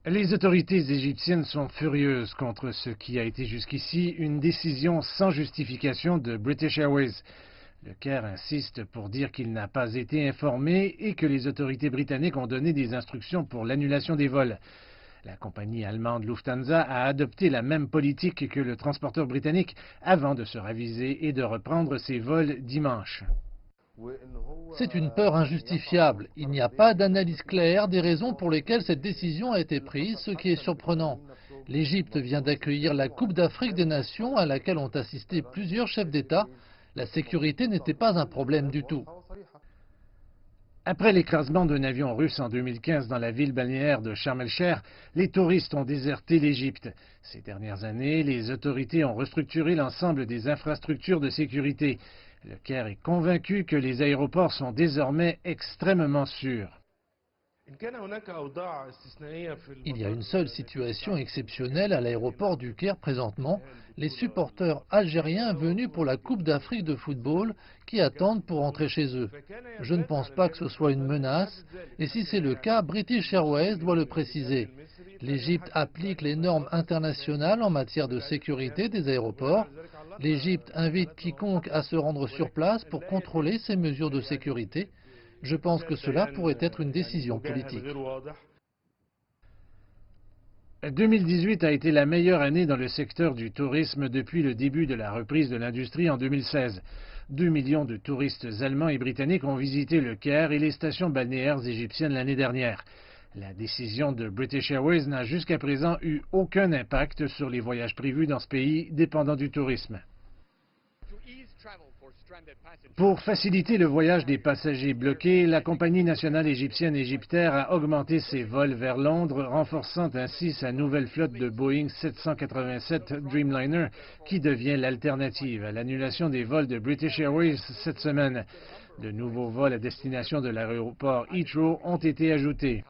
Les autorités égyptiennes sont furieuses contre ce qui a été jusqu'ici une décision sans justification de British Airways. Le Caire insiste pour dire qu'il n'a pas été informé et que les autorités britanniques ont donné des instructions pour l'annulation des vols. La compagnie allemande Lufthansa a adopté la même politique que le transporteur britannique avant de se raviser et de reprendre ses vols dimanche. C'est une peur injustifiable. Il n'y a pas d'analyse claire des raisons pour lesquelles cette décision a été prise, ce qui est surprenant. L'Égypte vient d'accueillir la Coupe d'Afrique des Nations à laquelle ont assisté plusieurs chefs d'État. La sécurité n'était pas un problème du tout. Après l'écrasement d'un avion russe en 2015 dans la ville balnéaire de Sharm el-Sheikh, les touristes ont déserté l'Égypte. Ces dernières années, les autorités ont restructuré l'ensemble des infrastructures de sécurité. Le Caire est convaincu que les aéroports sont désormais extrêmement sûrs. Il y a une seule situation exceptionnelle à l'aéroport du Caire présentement, les supporters algériens venus pour la Coupe d'Afrique de football qui attendent pour rentrer chez eux. Je ne pense pas que ce soit une menace, et si c'est le cas, British Airways doit le préciser. L'Égypte applique les normes internationales en matière de sécurité des aéroports. L'Égypte invite quiconque à se rendre sur place pour contrôler ces mesures de sécurité. Je pense que cela pourrait être une décision politique. 2018 a été la meilleure année dans le secteur du tourisme depuis le début de la reprise de l'industrie en 2016. 2 millions de touristes allemands et britanniques ont visité le Caire et les stations balnéaires égyptiennes l'année dernière. La décision de British Airways n'a jusqu'à présent eu aucun impact sur les voyages prévus dans ce pays dépendant du tourisme. Pour faciliter le voyage des passagers bloqués, la compagnie nationale égyptienne Egyptair a augmenté ses vols vers Londres, renforçant ainsi sa nouvelle flotte de Boeing 787 Dreamliner, qui devient l'alternative à l'annulation des vols de British Airways cette semaine. De nouveaux vols à destination de l'aéroport Heathrow ont été ajoutés.